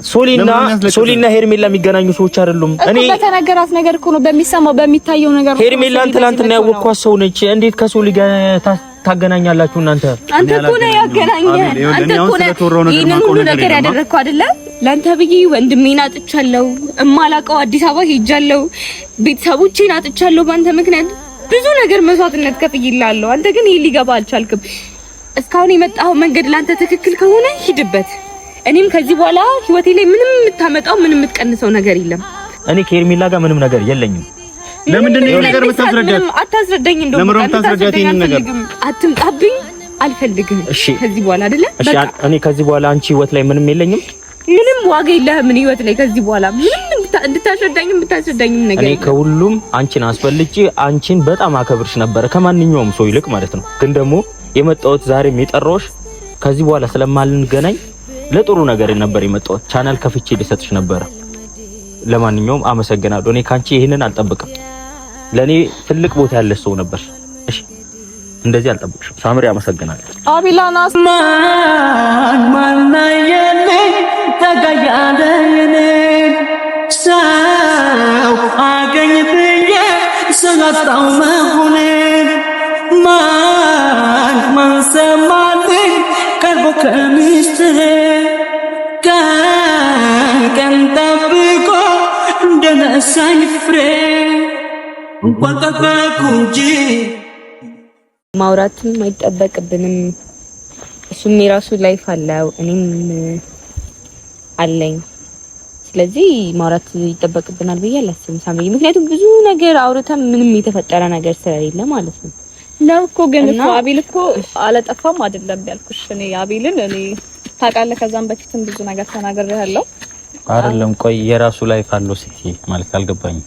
ሶሊና ሄርሜላ የሚገናኙ ሰዎች አይደሉም። እኔ በተነገራት ነገር እኮ ነው በሚሰማው በሚታየው ነገር ነው። ሄርሜላን ትላንትና ያወቅኳት ሰው ነች። እንዴት ከሶሊ ጋር ታገናኛላችሁ እናንተ? አንተ እኮ ነው ያገናኘህ። አንተ እኮ ነው ይሄንን ሁሉ ነገር ያደረግከው አይደለ? ላንተ ብዬ ወንድሜን አጥቻለሁ፣ እማላቀው አዲስ አበባ ሄጃለሁ፣ ቤተሰቦቼን አጥቻለሁ። ባንተ ምክንያት ብዙ ነገር መስዋዕትነት ከፍዬልሃለሁ። አንተ ግን ይሄ ሊገባ አልቻልክም። እስካሁን የመጣው መንገድ ላንተ ትክክል ከሆነ ሂድበት። እኔም ከዚህ በኋላ ህይወቴ ላይ ምንም የምታመጣው ምንም የምትቀንሰው ነገር የለም። እኔ ከሄርሜላ ጋር ምንም ነገር የለኝም። ለምንድን ነው ነገር የምታስረዳት? አታስረዳኝ። እንደው ለምን የምታስረዳት? ይሄን ነገር አትምጣብኝ፣ አልፈልግም። ከዚህ በኋላ አይደለ? እሺ እኔ ከዚህ በኋላ አንቺ ህይወት ላይ ምንም የለኝም። ምንም ዋጋ የለህም። ምን ህይወት ላይ ከዚህ በኋላ ምንም እንድታስረዳኝም ነገር እኔ ከሁሉም አንቺን አስፈልጬ አንቺን በጣም አከብርሽ ነበር ከማንኛውም ሰው ይልቅ ማለት ነው። ግን ደግሞ የመጣሁት ዛሬም የጠራሁሽ ከዚህ በኋላ ስለማልንገናኝ ለጥሩ ነገር ነበር የመጣሁት። ቻናል ከፍቼ ልሰጥሽ ነበር። ለማንኛውም አመሰግናለሁ። እኔ ካንቺ ይሄንን አልጠብቅም። ለኔ ትልቅ ቦታ ያለሽ ሰው ነበር። እሺ እንደዚህ አልጠብቅሽም። ሳምሪ አመሰግናለሁ። አቢላናስ ማናየኔ ተጋያለኔ ሰው አገኝ ብዬ ስላጣው መሆኔ ማን ሰማልኝ ቀርቦ ከሚስትሬ ቀን ጠብቆ እንደነሳኝ ፍሬ ወጣጣኩ እንጂ ማውራትም አይጠበቅብንም። እሱም የራሱ ላይፍ አለው፣ እኔም አለኝ። ስለዚህ ማውራት ይጠበቅብናል ብዬ አላስብም ሳምሪ። ምክንያቱም ብዙ ነገር አውርተን ምንም የተፈጠረ ነገር ስለሌለ ማለት ነው። ነው እኮ ግን እኮ አቤል እኮ አለጠፋም አይደለም ያልኩሽ። እኔ አቤልን ታውቃለህ፣ ከዛም በፊትም ብዙ ነገር ተናግሬያለሁ አይደለም። ቆይ የራሱ ላይፍ አለው ስትይ ማለት አልገባኝም።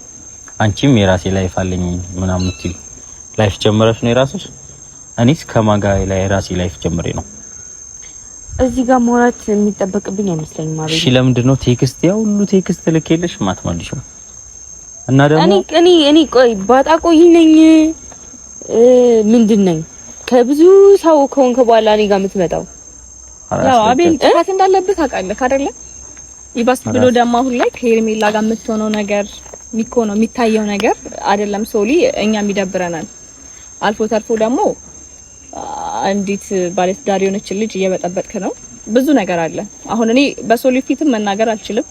አንቺም የራሴ ላይፍ አለኝ ምናምን ትይ ላይፍ ጀመረሽ ነው የራስሽ? እኔስ ከማን ጋር ላይ የራሴ ላይፍ ጀምሬ ነው። እዚህ ጋር ማውራት የሚጠበቅብኝ አይመስለኝም ማለት ነው። እሺ ለምንድን ነው ቴክስት ያው ሁሉ ቴክስት ልኬልሽ ማትመልሺው? እና ደግሞ እኔ ቆይ ባጣ ቆይ ነኝ ምንድን ነኝ? ከብዙ ሰው ከሆንክ በኋላ እኔ ጋር የምትመጣው ያው አቤል ጥፋት እንዳለበት ታውቃለህ አይደለ? ይባስ ብሎ ደግሞ አሁን ላይ ከሄርሜላ ጋር የምትሆነው ነገር የሚኮነው የሚታየው ነገር አይደለም ሶሊ፣ እኛም ይደብረናል። አልፎ ተርፎ ደግሞ አንዲት ባለትዳር የሆነች ልጅ እየበጠበጥክ ነው። ብዙ ነገር አለ። አሁን እኔ በሶሊ ፊትም መናገር አልችልም፣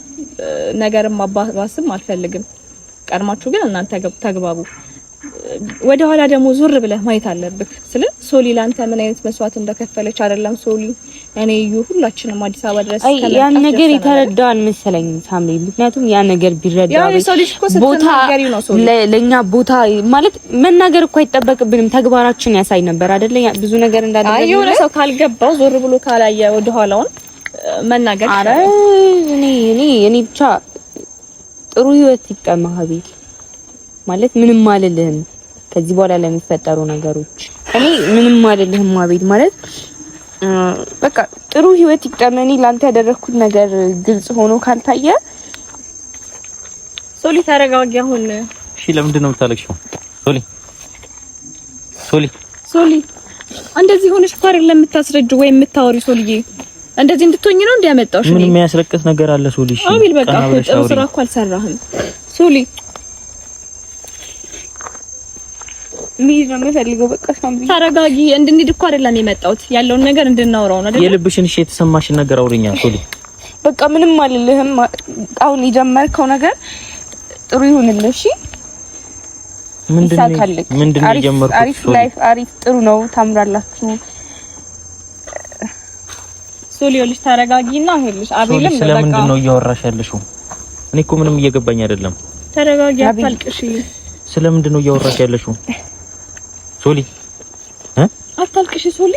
ነገርም ማባባስም አልፈልግም። ቀድማችሁ ግን እናንተ ተግባቡ። ወደ ኋላ ደግሞ ዙር ብለህ ማየት አለብህ። ስለ ሶሊ ላንተ ምን አይነት መስዋዕት እንደከፈለች አይደለም ሶሊ፣ እኔ ሁላችንም አዲስ አበባ ድረስ ያን ነገር የተረዳን መሰለኝ ሳምሪ። ምክንያቱም ያ ነገር ቢረዳ ቦታ ለኛ ቦታ ማለት መናገር እኮ አይጠበቅብንም፣ ተግባራችን ያሳይ ነበር አይደለ? ብዙ ነገር እንዳለ የሆነ ሰው ካልገባው ዞር ብሎ ካላየ ወደ ኋላውን መናገር አረ እኔ ብቻ ጥሩ ህይወት ይቀማህ ቤት ማለት ምንም አልልህም። ከዚህ በኋላ ለሚፈጠሩ ነገሮች እኔ ምንም አልልህም አቤት ማለት በቃ ጥሩ ህይወት ይቀመኒ። ላንተ ያደረኩት ነገር ግልጽ ሆኖ ካልታየ ሶሊ ተረጋጊ። አሁን እሺ ለምንድን ነው የምታለቅሽው? ሶሊ እንደዚህ ሆነሽ እኮ አይደለም የምታስረጁ ወይ የምታወሪ ሶሊዬ፣ እንደዚህ እንድትሆኚ ነው እንዲያመጣውሽ። ምን የሚያስለቅስ ነገር አለ ሶሊ? እሺ አቤል በቃ ጥሩ ስራ እኮ አልሰራህም ሶሊ። ምን ነው የምፈልገው? በቃ ሳምቢ ተረጋጊ። እንድንሄድ እኮ አይደለም የመጣሁት፣ ያለውን ነገር እንድናወራው ነው አይደል? የልብሽን እሺ የተሰማሽን ነገር አውሪኛ ሶሊ። በቃ ምንም አልልህም። አሁን የጀመርከው ነገር ጥሩ ይሁንልህ እሺ። ምንድነው የጀመርከው? አሪፍ ላይፍ አሪፍ ጥሩ ነው፣ ታምራላችሁ ሶሊ። ልጅ ተረጋጊና ይኸውልሽ አቤልም በቃ ስለምንድን ነው እያወራሽ ያለሽው? እኔ እኮ ምንም እየገባኝ አይደለም። ተረጋጊ፣ አታልቅሽ። ስለምንድን ነው እያወራሽ ያለሽው ሶሊ? አታልቅሽ ሶሊ።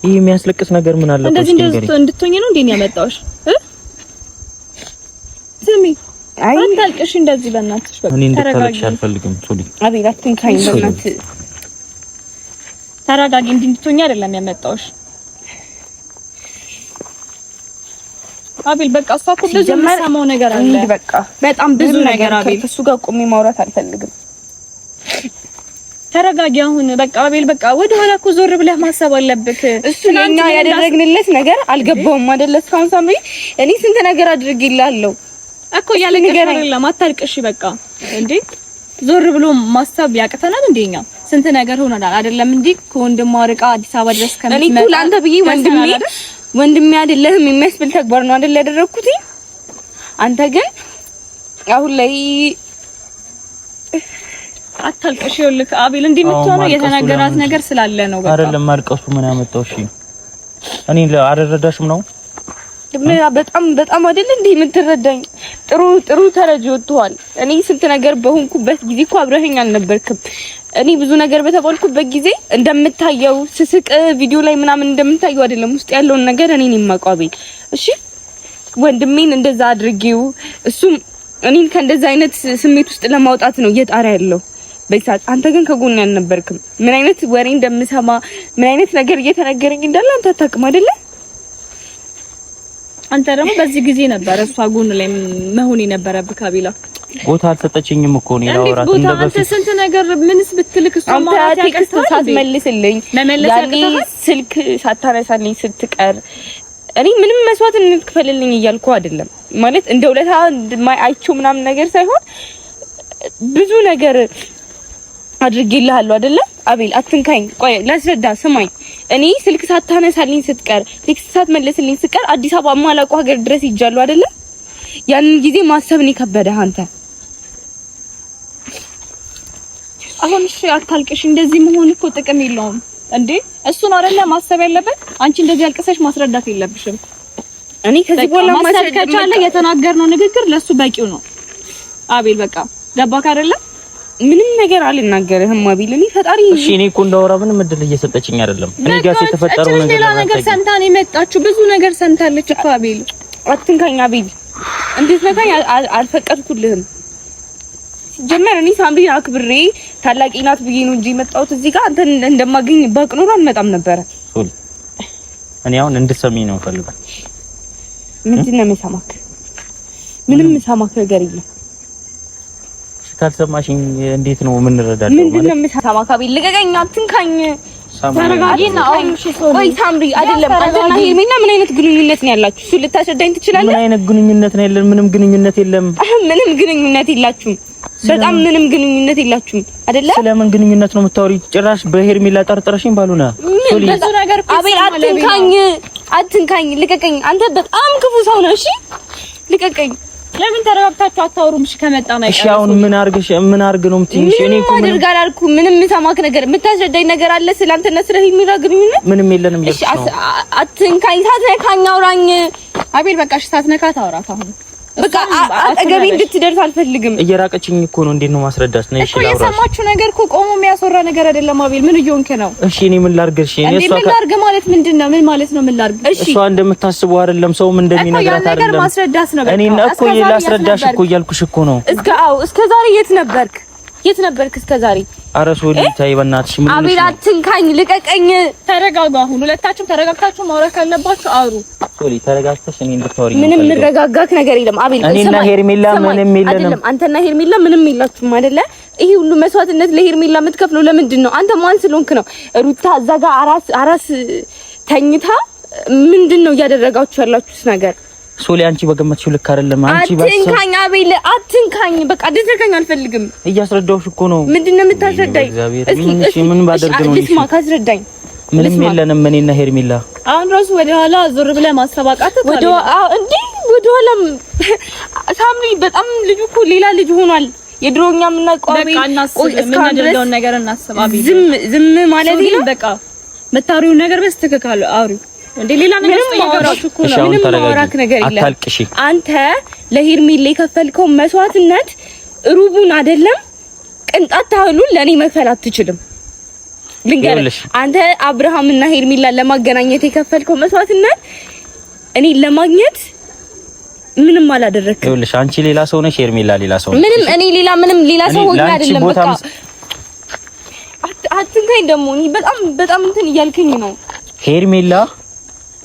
ይሄ የሚያስለቅስ ነገር ምን አለ? እንደዚህ እንድትሆኚ ነው እንዴ ያመጣሁሽ? ስሚ አታልቅሽ እንደዚህ በእናትሽ። በቃ ተረጋጊ። አልፈልግም ሶሊ። አቤት አትንካኝ በእናትህ ተረጋጊ። እንድትሆኚ አይደለም ያመጣሁሽ አቤል። በቃ እሷ እኮ ብዙ የምትሰማው ነገር አለ። በቃ በጣም ብዙ ነገር አቤል። ከሱ ጋር ቆሜ ማውራት አልፈልግም። ተረጋጊ አሁን በቃ አቤል በቃ ወደ ኋላ እኮ ዞር ብለህ ማሰብ አለብህ። እሱ ለኛ ያደረግንለት ነገር አልገባውም አይደለ? እስካሁን ሳምሪ እኔ ስንት ነገር አድርጌልሃለሁ እኮ ያለ ነገር አይደለም። አታልቅሽ በቃ እንዴ ዞር ብሎ ማሰብ ያቅተናል እንደኛ ስንት ነገር ሆነናል አይደለም እንዴ? ከወንድሟ ርቃ አዲስ አበባ ድረስ ከመጣ እኔ እኮ ለአንተ ብዬ ወንድሜ አይደለህም የሚያስብል ተግባር ነው አይደል ያደረኩት። አንተ ግን አሁን ላይ አታልቅሽ። ይኸውልህ አቤል እንዲህ የምትሆነው የተናገራት ነገር ስላለ ነው። በቃ አይደለም ማልቀሱ ምን ያመጣው? እሺ እኔ አልረዳሽም ነው በጣም አይደል እንዴ የምትረዳኝ? ጥሩ ተረጅ ወጥቷል። እኔ ስንት ነገር በሆንኩበት ጊዜ እኮ አብረኸኝ አልነበርክም። እኔ ብዙ ነገር በተባልኩበት ጊዜ እንደምታየው ስስቅ ቪዲዮ ላይ ምናምን እንደምታየው አይደለም። ውስጥ ያለውን ነገር እኔ ነኝ የማውቀው አቤል። እሺ ወንድሜን እንደዛ አድርጌው እሱም እኔን ከእንደዛ አይነት ስሜት ውስጥ ለማውጣት ነው እየጣረ ያለው በይሳት። አንተ ግን ከጎን ያልነበርክም። ምን አይነት ወሬ እንደምሰማ ምን አይነት ነገር እየተነገረኝ እንዳለ አንተ አታውቅም አይደለ? አንተ ደግሞ በዚህ ጊዜ ነበር እሷ ጎን ላይ መሆን የነበረብህ አቤላ። ቦታ አልሰጠችኝም እኮ ነው ያወራት እንደበፊት። አንተ ስንት ነገር ምንስ ብትልክ እሷ ማለት ያቀርታል ሳትመልስልኝ ያኔ ስልክ ሳታነሳልኝ ስትቀር እኔ ምንም መስዋዕት እንክፈልልኝ እያልኩ አይደለም ማለት እንደ ውለታ አይቼው ምናምን ነገር ሳይሆን ብዙ ነገር አድርጌልሃለሁ አይደለ አቤል? አትንካኝ። ቆይ ላስረዳ ስማኝ። እኔ ስልክ ሳታነሳልኝ ስትቀር ቴክስት ሳትመልስልኝ ስትቀር አዲስ አበባ ማላውቀው ሀገር ድረስ ይጃሉ አይደለ? ያንን ጊዜ ማሰብን ይከበደህ አንተ። አሁን እሺ አታልቅሽ። እንደዚህ መሆን እኮ ጥቅም የለውም እንዴ። እሱን አይደለ ማሰብ ያለበት። አንቺ እንደዚህ አልቅሰሽ ማስረዳት የለብሽም። እኔ ከዚህ በኋላ ማሰብ ከቻለ የተናገርነው ንግግር ለሱ በቂው ነው አቤል። በቃ ገባክ አይደለ? ምንም ነገር አልናገርህም አቤል። እኔ ፈጣሪ እሺ እኔ እኮ እንዳወራ ምንም እድል እየሰጠችኝ አይደለም። እኔ ጋር የተፈጠረው ነገር ሌላ ነገር ሰምታን የመጣችው ብዙ ነገር ሰምታለች እኮ አቤል። አትንካኝ አቤል። እንዴት ነካኝ? አልፈቀድኩልህም። ሲጀመር እኔ ሳምሪን አክብሬ ታላቂ ናት ብዬ ነው እንጂ የመጣሁት እዚህ ጋር አንተን እንደማገኝ ባቅ ኖሮ አልመጣም ነበረ። እኔ አሁን እንድትሰሚኝ ነው ፈልጋለሁ። ምንድን ነው የምሰማክ? ምንም የምሰማክ ነገር የለም። ካልሰማሽኝ እንዴት ነው የምንረዳው? ምንድን ነው የምሰማክ አቤል? ልቀቀኝ፣ አትንካኝ። ተረጋጊና አሁን እሺ ቆይ ሳምሪ አይደለም አንተና ሄርሜላ ምን አይነት ግንኙነት ነው ያላችሁ? እሱ ልታስረዳኝ ትችላለህ? ምን አይነት ግንኙነት ነው ያለን? ምንም ግንኙነት የለም። ምንም ግንኙነት የላችሁም። በጣም ምንም ግንኙነት የላችሁም አይደለ? ስለምን ግንኙነት ነው የምታወሪ? ጭራሽ በሄርሜላ ጠርጥረሽኝ ባሉና ብዙ ነገር አቤል አትንካኝ፣ ልቀቀኝ። አንተ በጣም ክፉ ሰው ነህ። እሺ ልቀቀኝ። ለምን ተረጋግታችሁ አታወሩም? እሺ ከመጣ ነው እሺ አሁን ምን አርግ ነው የምትይኝ? እኔ እኮ ምን አድርግ አላልኩም። ምንም የምሰማክ ነገር የምታስረዳኝ ነገር አለ ስላንተና ስለ ሄርሜላ ግንኙነት? ምንም የለንም። እሺ አትንካኝ፣ ሳትነካኝ አውራኝ አቤል። በቃ እሺ ሳትነካት አውራት አሁን በቃ አጠገቤ እንድትደርስ አልፈልግም። እየራቀችኝ እኮ ነው። እንዴት ነው ማስረዳት ነው? እሺ ላውራ እኮ የሰማችሁ ነገር እኮ ቆሞ የሚያስወራ ነገር አይደለም አቤል። ምን እየሆንክ ነው? እሺ እኔ ምን ላድርግ? እሺ እኔ ምን ላድርግ ማለት ምንድነው? ምን ማለት ነው ምን ላድርግ? እሺ እሷ እንደምታስበው አይደለም፣ ሰውም እንደሚነግራት አይደለም። ነገር ማስረዳት ነው በቃ። እኔ እኮ ላስረዳሽ እኮ እያልኩሽ እኮ ነው። እስከ ዛሬ የት ነበርክ እስከ ዛሬ? ኧረ ሶሊ ተይ በእናትሽ። ምን አቤል አትንካኝ፣ ልቀቀኝ። ተረጋጉ። አሁን ሁለታችሁም ተረጋግታችሁ ማውራት ካለባችሁ አውሩ። ሶሊ ተረጋግተሽ እኔ እንድታወሪ ምንም መረጋጋት ነገር የለም አቤል። እኔና ሄርሜላ ምንም የለንም አይደለም። አንተና ሄርሜላ ምንም የላችሁም አይደለ? ይሄ ሁሉ መስዋዕትነት ለሄርሜላ የምትከፍለው ለምንድን ነው? አንተ ማን ስለሆንክ ነው? ሩታ እዛ ጋር አራስ ተኝታ ምንድን ነው እያደረጋችሁ ያላችሁት ነገር? ሶሊ አንቺ በገመትሽው ልክ አይደለም። አንቺ አትንካኝ አቤል አትንካኝ። በቃ እንድትነካኝ አልፈልግም። እያስረዳሁሽ እኮ ነው። ምንድን ነው የምታስረዳኝ? እስኪ ምን ባደርግ ነው? ልስማ ካስረዳኝ። ምንም የለንም እኔና ሄርሜላ። አሁን ራሱ ወደ ኋላ ዞር ብለህ ማሰባቃት ወደ ኋላ ሳምሪ በጣም ልጁ እኮ ሌላ ልጅ ሆኗል። የድሮኛ የምናውቀው በቃ እናስብ ነገር እናስብ አቤል። ዝም ማለት ነው በቃ መታሪውን ነገር በስተከካለ አውሪ እንዴ ሌላ ነገር ተይገራችሁ እኮ ነው። ምንም ማውራክ ነገር የለም። አታልቅሺ። አንተ ለሄርሜላ የከፈልከው መስዋዕትነት ሩቡን አይደለም ቅንጣት ታህሉን ለኔ መክፈል አትችልም። ልንገርሽ አንተ አብርሃምና ሄርሜላ ለማገናኘት የከፈልከው መስዋዕትነት እኔ ለማግኘት ምንም አላደረክም። ይኸውልሽ አንቺ ሌላ ሰው ነሽ፣ ሄርሜላ ሌላ ሰው ነሽ። ምንም ሌላ ሰው ሆኜ አይደለም። በቃ አትንካኝ። ደግሞ እኔ በጣም እንትን እያልከኝ ነው። ሄርሜላ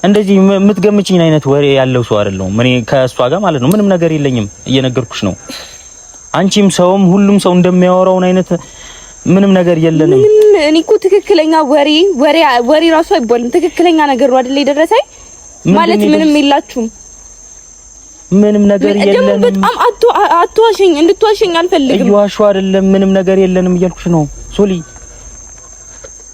እንደዚህ የምትገምጪኝ አይነት ወሬ ያለው ሰው አይደለሁም። እኔ ከእሷ ጋር ማለት ነው ምንም ነገር የለኝም። እየነገርኩሽ ነው። አንቺም ሰውም ሁሉም ሰው እንደሚያወራውን አይነት ምንም ነገር የለንም። እኔ እኮ ትክክለኛ ወሬ ራሱ አይባልም። ትክክለኛ ነገር ነው አይደል የደረሰኝ ማለት ምንም የላችሁም። ምንም ነገር የለንም። በጣም አትዋሽኝ፣ እንድትዋሽኝ አልፈልግም። እየዋሽሁ አይደለም። ምንም ነገር የለንም እያልኩሽ ነው ሶሊ።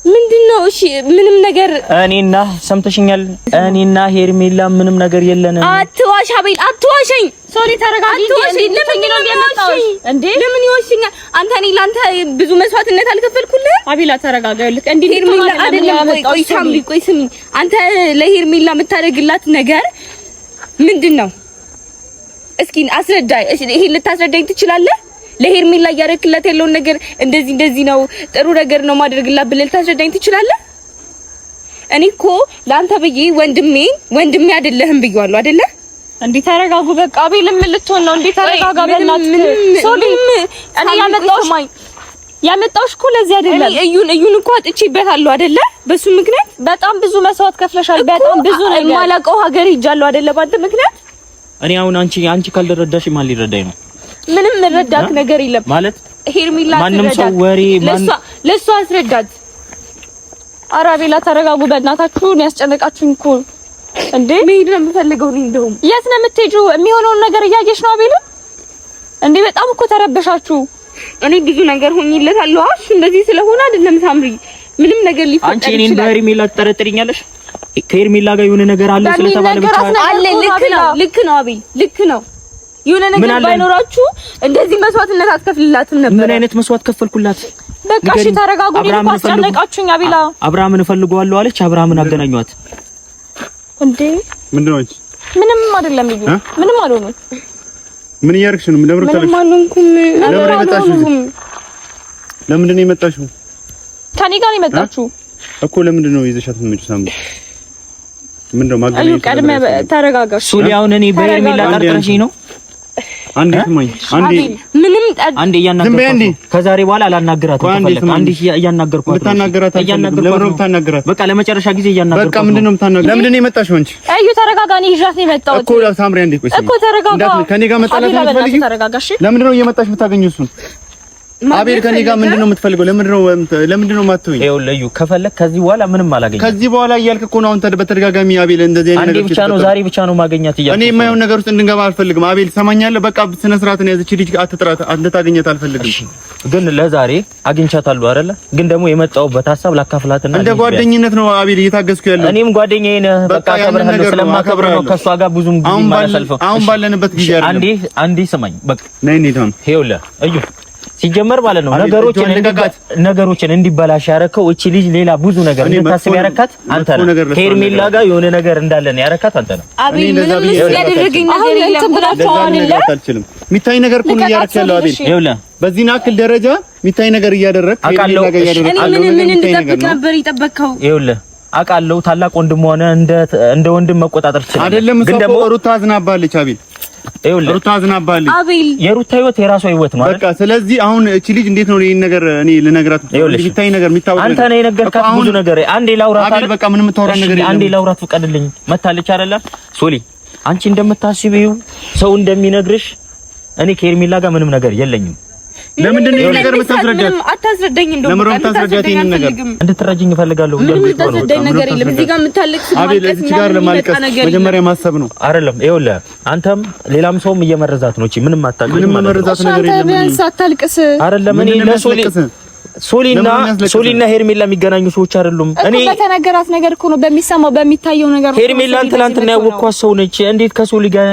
ምንድነው? እሺ ምንም ነገር እኔና ሰምተሽኛል። እኔና ሄርሜላ ምንም ነገር የለንም። አትዋሽ አቤል፣ አትዋሽኝ። ሶሊ ተረጋጊ። ለምን ይዋሽኛል? አንተ እኔ ላንተ ብዙ መስዋዕትነት አልከፈልኩልህም? አቤላ ተረጋጋ። ልክ እንዴ ሄርሜላ አይደለም። ቆይ ሳምሪ፣ ቆይ ስሚ። አንተ ለሄርሜላ የምታደርግላት ነገር ምንድነው? እስኪ አስረዳኝ። እሺ ይሄ ልታስረዳኝ ትችላለህ? ለሄርሜላ ያረክላት ያለውን ነገር እንደዚህ ነው ጥሩ ነገር ነው ማድረግላት ብለህ ልታስረዳኝ ትችላለህ? እኔ እኮ ላንተ ብዬ ወንድሜ አይደለህም ብዬዋለሁ አይደለ? እንዴ ተረጋጉ። በቃ አቤል ምን ልትሆን ነው? እንዴ ተረጋጋ በእናትህ ሶሊ። እኔ ያመጣሁሽ እኮ ለዚህ አይደለም። እዩን እኮ አጥቼበታለሁ አይደለ? በሱ ምክንያት በጣም ብዙ መስዋዕት ከፍለሻል። በጣም ብዙ ነገር የማላውቀው ሀገር ሄጃለሁ አይደለ? ባንተ ምክንያት እኔ አሁን አንቺ ካልረዳሽ ማን ሊረዳኝ ነው? ምንም መረዳት ነገር የለም ማለት ሄርሜላ ማንም ሰው ወሬ ለሷ አስረዳት። ኧረ አቤላ ተረጋጉ በእናታችሁ። ያስጨነቃችሁኝ እኮ እንዴ። መሄድ ነው የምፈልገው። እኔ እንደውም የት ነው የምትሄጂው? የሚሆነውን ነገር እያየሽ ነው አቤላ። እንዴ በጣም እኮ ተረበሻችሁ። እኔ ብዙ ነገር ሆኝለታለሁ። እሺ እንደዚህ ስለሆነ አይደለም ሳምሪ፣ ምንም ነገር ሊፈጠር ይችላል። አንቺ እኔን በሄርሜላ ትጠረጥሪኛለሽ? ከሄርሜላ ጋር የሆነ ነገር አለ ስለተባለ ብቻ አለ። ልክ ነው አቤል፣ ልክ ነው። የሆነ ነገር ባይኖራችሁ እንደዚህ መስዋዕትነት አትከፍልላትም ነበር። ምን አይነት መስዋዕት ከፈልኩላት? በቃ እሺ ተረጋጉ። ዲን አስጨነቃችሁኝ አቤላ። አብርሃምን እፈልገዋለሁ አለች። አብርሃምን አገናኟት። እንዴ ምንድነው? ምንም አይደለም ልዩ ምንም አልሆነም። ምን እያደረግሽ ነው? ለምን የመጣሽው? ለምንድን ነው የመጣሽው? ከኔ ጋር ነው የመጣችው እኮ። ለምንድን ነው ይዘሻት የምትመጪው? ሳምሪ ምንድነው ማግኘት? አዩ ቀድመ ተረጋጋሽ። ሱሊ አሁን እኔ በሄርሜላ ጠርጥረሽኝ ነው? አንዴ ስማኝ፣ አንዴ እያናገርኩ ከዛሬ በኋላ አላናግራትም። ተፈለክ አንዴ እያናገርኩት በቃ ለመጨረሻ ጊዜ እያናገርኩት። በቃ ምንድነው የምታናገረው? ለምንድን ነው የመጣሽው አንቺ? አዩ ተረጋጋኝ። ይዣት ነው የመጣሁት እኮ ሳምሪ። አንዴ ቆይ እኮ ተረጋጋ። ከኔ ጋር መጣላት ነው የምትፈልጊው? ተረጋጋሽ። ለምንድን ነው እየመጣሽ የምታገኙ እሱን? አቤል ከኔ ጋር ምንድነው የምትፈልገው? ለምንድን ነው የማትሆኝ? ይኸው ለዩ ከፈለክ ከዚህ በኋላ ምንም አላገኝም። ከዚህ በኋላ እያልክ እኮ ነው አሁን በተደጋጋሚ አቤል እንደዚህ አይነት ነገር ብቻ ነው ዛሬ ብቻ ነው ማገኛት እያልኩ እኔ የማይሆን ነገር ውስጥ እንድንገባ አልፈልግም። አቤል ሰማኛለህ? በቃ ስነ ስርዓት ነው ያዘች ልጅ አትጥራት፣ እንድታገኘት አልፈልግም። ግን ለዛሬ አግኝቻታለሁ አይደለ? ግን ደግሞ የመጣሁበት ሀሳብ ላካፍላትና እንደ ጓደኝነት ነው አቤል እየታገዝኩ ያለው። እኔም ጓደኛዬ ነህ። በቃ አከብርሃለሁ። ስለማከብር ነው ከሷ ጋር ብዙም ጊዜ ማለሰልፈው። አሁን ባለንበት ጊዜ አይደለም። አንዴ ስማኝ በቃ ነይ እንሂድ። ይኸውልህ እዩ ሲጀመር ማለት ነው ነገሮችን እንዲበላሽ ያረከው እቺ ልጅ ሌላ ብዙ ነገር እንድታስብ ያረካት አንተ ነህ። ሄርሜላ ጋር የሆነ ነገር እንዳለ ነው ያረካት አንተ ነህ። አቤል ምንም ያደረገኝ ነገር የለም ብላችሁ አልችልም። ሚታይ ነገር ሁሉ እያረክ ያለው አቤል ይኸውልህ፣ በዚህ ናክል ደረጃ ሚታይ ነገር እያደረክ ሄርሜላ ጋር እያደረክ ምን እንድጠብቅ ነበር የጠበቅከው? ይኸውልህ አውቃለሁ ታላቅ ወንድም ሆነ እንደ ወንድም መቆጣጠር ትችላለህ። አይደለም ግን ደግሞ ሩታ አዝናባለች አቤል። ሩታ አዝናባለች አቤል። የሩታ ህይወት የራሷ ህይወት ነው አይደል? በቃ ስለዚህ አሁን እቺ ልጅ እንዴት ነው ይሄን ነገር እኔ ልነግራት? የሚታይ ነገር የሚታወቅ አንተ ነህ የነገርካት ብዙ ነገር። አንዴ ላውራት አቤል፣ በቃ ምንም የምታወራ ነገር የለም። አንዴ ላውራት ፍቀድልኝ። መታለች አይደለ ሶሊ? አንቺ እንደምታስቢው ሰው እንደሚነግርሽ እኔ ከሄርሜላ ጋር ምንም ነገር የለኝም። ለምንድን ነው ይሄን ነገር የምታስረዳት? አታስረዳኝ። እንደውም ለምን ታስረዳት? ይሄን ነገር እንድትረጅኝ እፈልጋለሁ። እንደምታስረዳኝ ነገር የለም። እዚህ ጋር የምታለቅስ አቤል፣ እዚህ ጋር ለማልቀስ መጀመሪያ ማሰብ ነው አይደለም? ይኸውልህ አንተም ሌላም ሰውም እየመረዛት ነው። እቺ ምንም አታውቅም። ምንም መረዛት ነገር የለም። ቢያንስ አታልቅስ አይደለም? እኔ ሶሊና ሄርሜላ የሚገናኙ ሰዎች አይደሉም። እኔ በተነገራት ነገር እኮ ነው በሚሰማው በሚታየው ነገር ነው። ሄርሜላን ትናንትና ያወቅኳት ሰው ነች። እንዴት ከሶሊ ጋር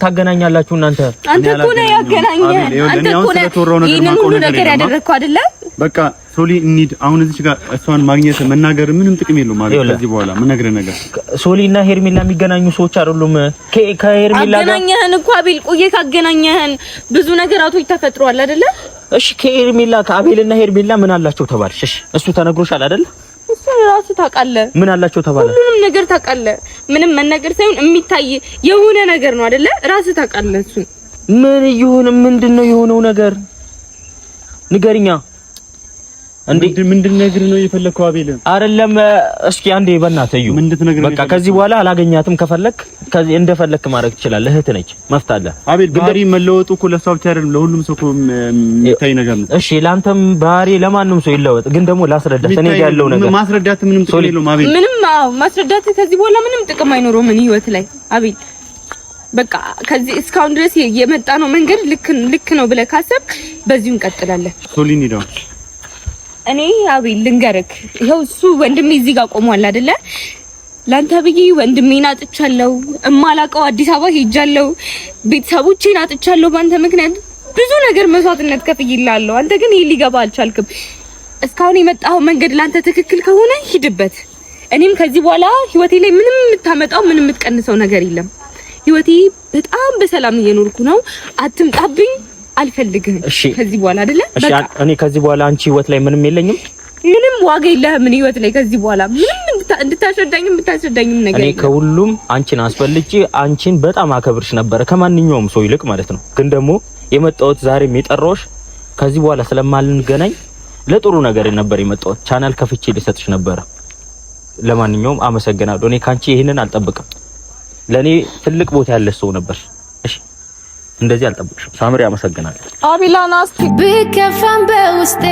ታገናኛላችሁ እናንተ? አንተ እኮ ነው ያገናኘህ። አንተ እኮ ነው ይሄንን ሁሉ ነገር ያደረግከው አይደለ? በቃ ሶሊ እንሂድ። አሁን እዚህ ጋር እሷን ማግኘት መናገር ምንም ጥቅም የለውም ማለት ከዚህ በኋላ ምን ነገር ሶሊና ሄርሜላ የሚገናኙ ሰዎች አይደሉም። ከሄርሜላ ጋር አገናኘህን እኮ አቤል፣ ቆየ ካገናኘህን ብዙ ነገራቶች ተፈጥሯል አይደለ? እሺ ከአቤልና ሄርሜላ ምን አላቸው ተባልሽ? እሺ እሱ ተነግሮሻል አይደለ? እሱ ራሱ ታውቃለህ። ምን አላቸው ተባለ? ሁሉንም ነገር ታውቃለህ። ምንም መናገር ሳይሆን የሚታይ የሆነ ነገር ነው አይደለ? ራስህ ታውቃለህ። እሱ ምን ይሁን ምንድነው የሆነው ነገር ንገሪኛ። ምንድን ነግር ነው የፈለከው አቤል? አይደለም እስኪ አንዴ በእናትህ እዩ በቃ ከዚህ በኋላ አላገኛትም። ከፈለክ ከዚህ እንደፈለክ ማድረግ ትችላለህ። እህት ነች መፍታለ አቤል። ባህሪ መለወጡ እኮ ለሷ ብቻ አይደለም ለሁሉም ሰው እኮ የሚታይ ነገር ነው። እሺ ለአንተም ባህሪ ለማንም ሰው ይለወጥ፣ ግን ደግሞ ላስረዳት እኔ ጋር ያለው ነገር ማስረዳት ምንም ጥቅም የለውም አቤል። ምንም ማስረዳት ከዚህ በኋላ ምንም ጥቅም አይኖረውም ምን ህይወት ላይ አቤል። በቃ ከዚህ እስካሁን ድረስ የመጣ ነው መንገድ ልክ ነው ብለህ ካሰብክ በዚሁ እንቀጥላለን። ሶሊኒ ዳው እኔ አቤል ልንገርክ፣ ይኸው እሱ ወንድሜ እዚህ ጋር ቆሟል አይደለ? ላንተ ብዬ ወንድሜን አጥቻለሁ፣ እማላቀው አዲስ አበባ ሄጃለሁ፣ ቤተሰቦቼን አጥቻለሁ። ባንተ ምክንያት ብዙ ነገር መስዋዕትነት ከፍዬልሃለሁ። አንተ ግን ይሄ ሊገባ አልቻልክም። እስካሁን የመጣው መንገድ ላንተ ትክክል ከሆነ ሂድበት። እኔም ከዚህ በኋላ ህይወቴ ላይ ምንም የምታመጣው ምንም የምትቀንሰው ነገር የለም። ህይወቴ በጣም በሰላም እየኖርኩ ነው። አትምጣብኝ፣ አልፈልግም ከዚህ በኋላ አይደለ? እሺ እኔ ከዚህ በኋላ አንቺ ህይወት ላይ ምንም የለኝም፣ ምንም ዋጋ የለህም ህይወት ላይ ከዚህ በኋላ ምንም እንድታስረዳኝም ነገር እኔ ከሁሉም አንቺን አስፈልጬ አንቺን በጣም አከብርሽ ነበር ከማንኛውም ሰው ይልቅ ማለት ነው። ግን ደግሞ የመጣሁት ዛሬም የጠራሁሽ ከዚህ በኋላ ስለማልንገናኝ ለጥሩ ነገር ነበር የመጣሁት። ቻናል ከፍቼ ልሰጥሽ ነበር። ለማንኛውም አመሰግናለሁ። እኔ ካንቺ ይሄንን አልጠብቅም። ለኔ ትልቅ ቦታ ያለሽ ሰው ነበር። እሺ እንደዚህ አልጠብቅሽም። ሳምሪ አመሰግናለሁ። አቢላና እስቲ ብከፋም በውስጤ